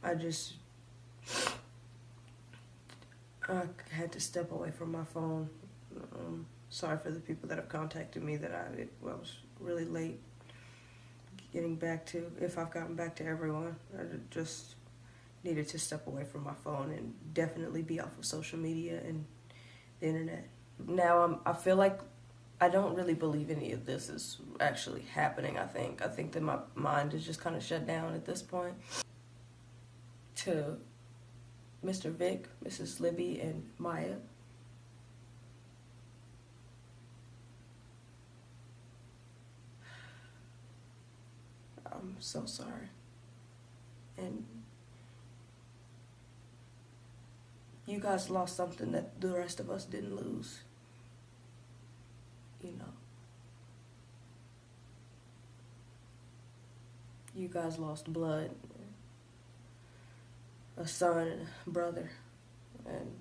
I had to step away from my phone. Sorry for the people that have contacted me that I was really late getting back to, if I've gotten back to everyone. I just needed to step away from my phone and definitely be off of social media and the internet. Now I feel like I don't really believe any of this is actually happening, I think. I think that my mind is just kind of shut down at this point. To Mr. Vic, Mrs. Libby, and Maya, I'm so sorry. And you guys lost something that the rest of us didn't lose. You know. You guys lost blood. A son and a brother. And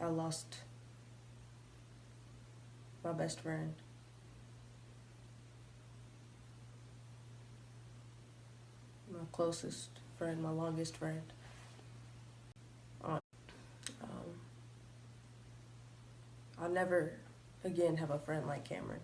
I lost my best friend. My closest friend, my longest friend. I'll never again have a friend like Cameron.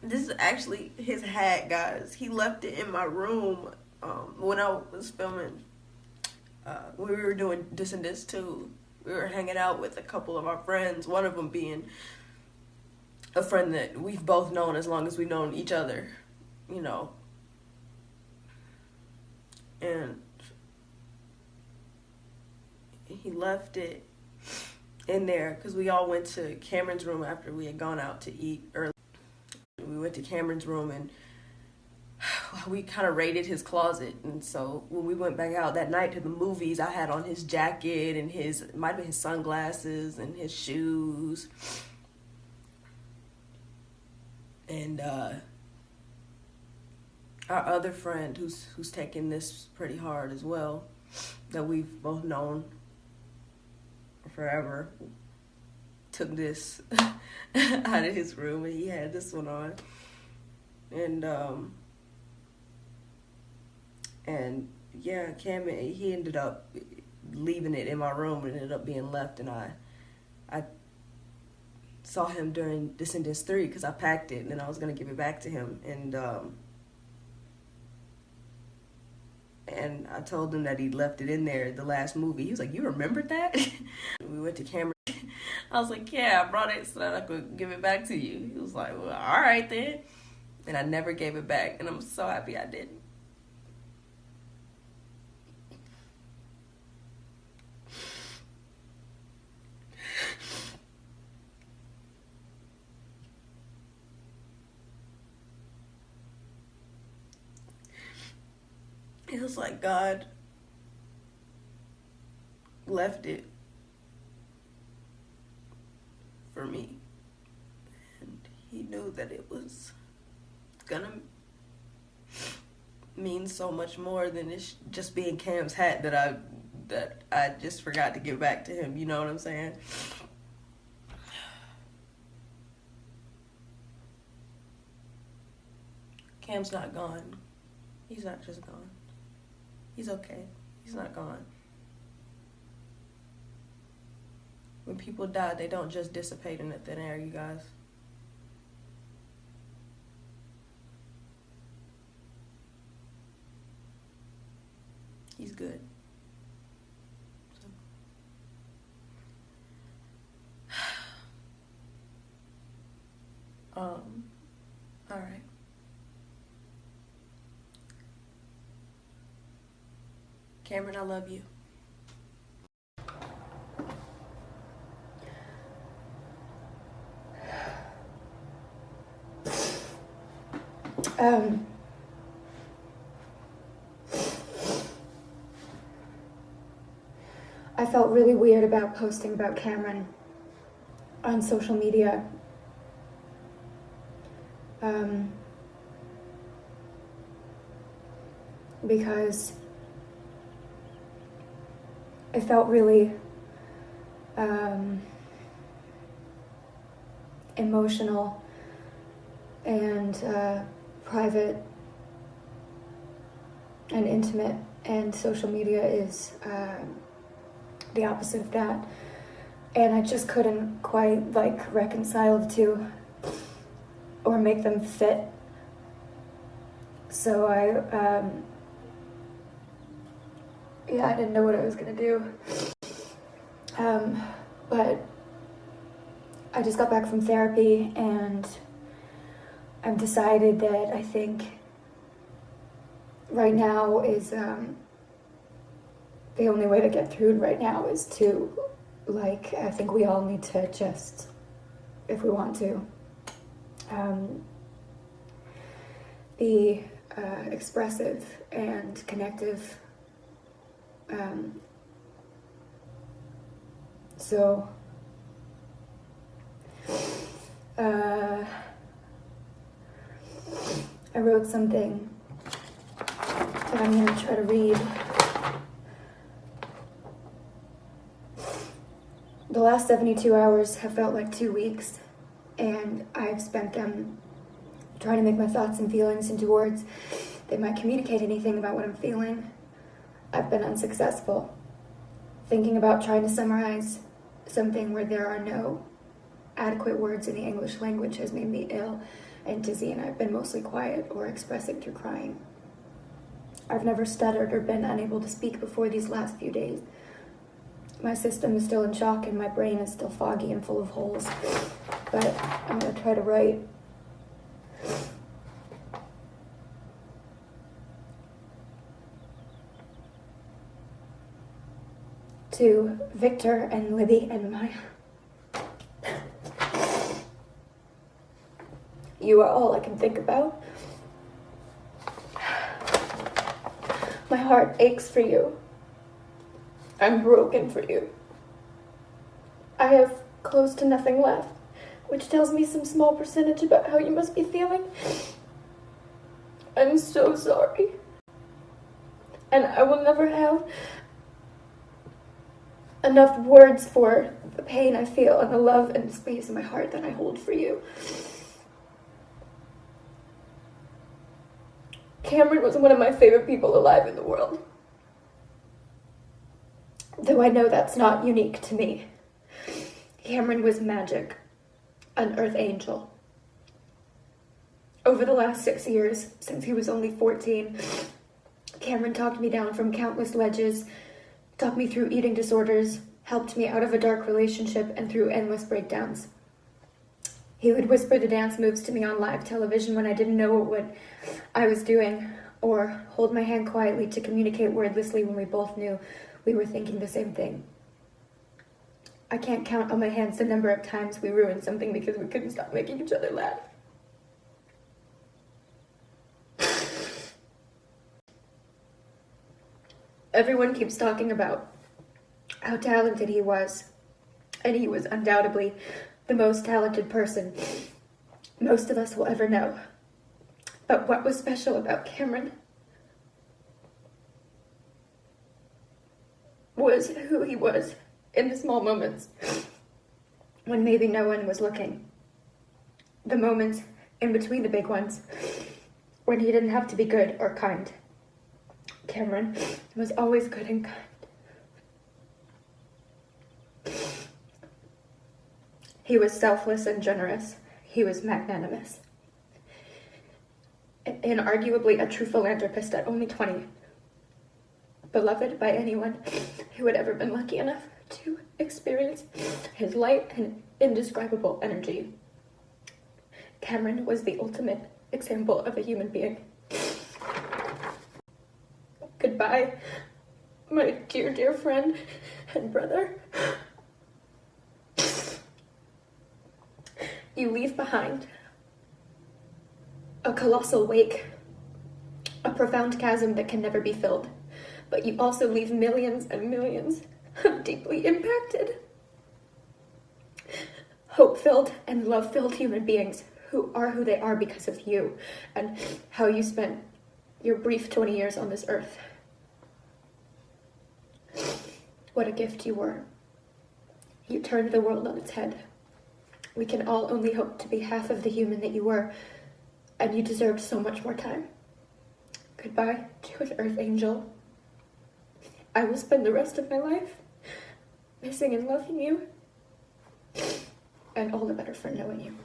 This is actually his hat, guys. He left it in my room when I was filming. When we were doing This and This Too. We were hanging out with a couple of our friends, one of them being a friend that we've both known as long as we've known each other, you know. And he left it in there because we all went to Cameron's room after we had gone out to eat early. We went to Cameron's room and we kind of raided his closet. And so when we went back out that night to the movies, I had on his jacket and might have been his sunglasses and his shoes. And our other friend who's taking this pretty hard as well, that we've both known forever, took this out of his room and he had this one on. And yeah, Cam, he ended up leaving it in my room and ended up being left, and I saw him during This and This 3 because I packed it and then I was going to give it back to him, and I told him that he left it in there the last movie. He was like, "You remembered that?" We went to Cameron. I was like, "Yeah, I brought it so that I could give it back to you." He was like, "Well, all right then." And I never gave it back, and I'm so happy I didn't. It was like God left it for me. And he knew that it was gonna mean so much more than it just being Cam's hat that I just forgot to give back to him. You know what I'm saying? Cam's not gone. He's not just gone. He's okay. He's not gone. When people die, they don't just dissipate in the thin air, you guys. He's good. All right. Cameron, I love you. I felt really weird about posting about Cameron. on social media. Because it felt really emotional and private and intimate, and social media is the opposite of that. And I just couldn't quite reconcile the two or make them fit. So I didn't know what I was gonna do. But I just got back from therapy, and I've decided that I think right now is the only way to get through right now is to, I think we all need to just, if we want to, be expressive and connective. So I wrote something that I'm going to try to read. The last 72 hours have felt like 2 weeks, and I've spent them trying to make my thoughts and feelings into words that might communicate anything about what I'm feeling. I've been unsuccessful. Thinking about trying to summarize something where there are no adequate words in the English language has made me ill and dizzy, and I've been mostly quiet or expressing through crying. I've never stuttered or been unable to speak before these last few days. My system is still in shock and my brain is still foggy and full of holes, but I'm going to try to write. To Victor and Libby and Maya. You are all I can think about. My heart aches for you. I'm broken for you. I have close to nothing left, which tells me some small percentage about how you must be feeling. I'm so sorry. And I will never have enough words for the pain I feel and the love and the space in my heart that I hold for you. Cameron was one of my favorite people alive in the world. Though I know that's not unique to me. Cameron was magic, an earth angel. Over the last 6 years, since he was only 14, Cameron talked me down from countless ledges, talked me through eating disorders, helped me out of a dark relationship and through endless breakdowns. He would whisper the dance moves to me on live television when I didn't know what I was doing, or hold my hand quietly to communicate wordlessly when we both knew we were thinking the same thing. I can't count on my hands the number of times we ruined something because we couldn't stop making each other laugh. Everyone keeps talking about how talented he was, and he was undoubtedly the most talented person most of us will ever know. But what was special about Cameron was who he was in the small moments when maybe no one was looking. The moments in between the big ones when he didn't have to be good or kind. Cameron was always good and kind. He was selfless and generous. He was magnanimous. And arguably a true philanthropist at only 20. Beloved by anyone who had ever been lucky enough to experience his light and indescribable energy. Cameron was the ultimate example of a human being. Goodbye, my dear, dear friend and brother. You leave behind a colossal wake, a profound chasm that can never be filled, but you also leave millions and millions of deeply impacted hope-filled and love-filled human beings who are who they are because of you and how you spent your brief 20 years on this earth. What a gift you were. You turned the world on its head. We can all only hope to be half of the human that you were, and you deserved so much more time. Goodbye to an Earth Angel. I will spend the rest of my life missing and loving you, and all the better for knowing you.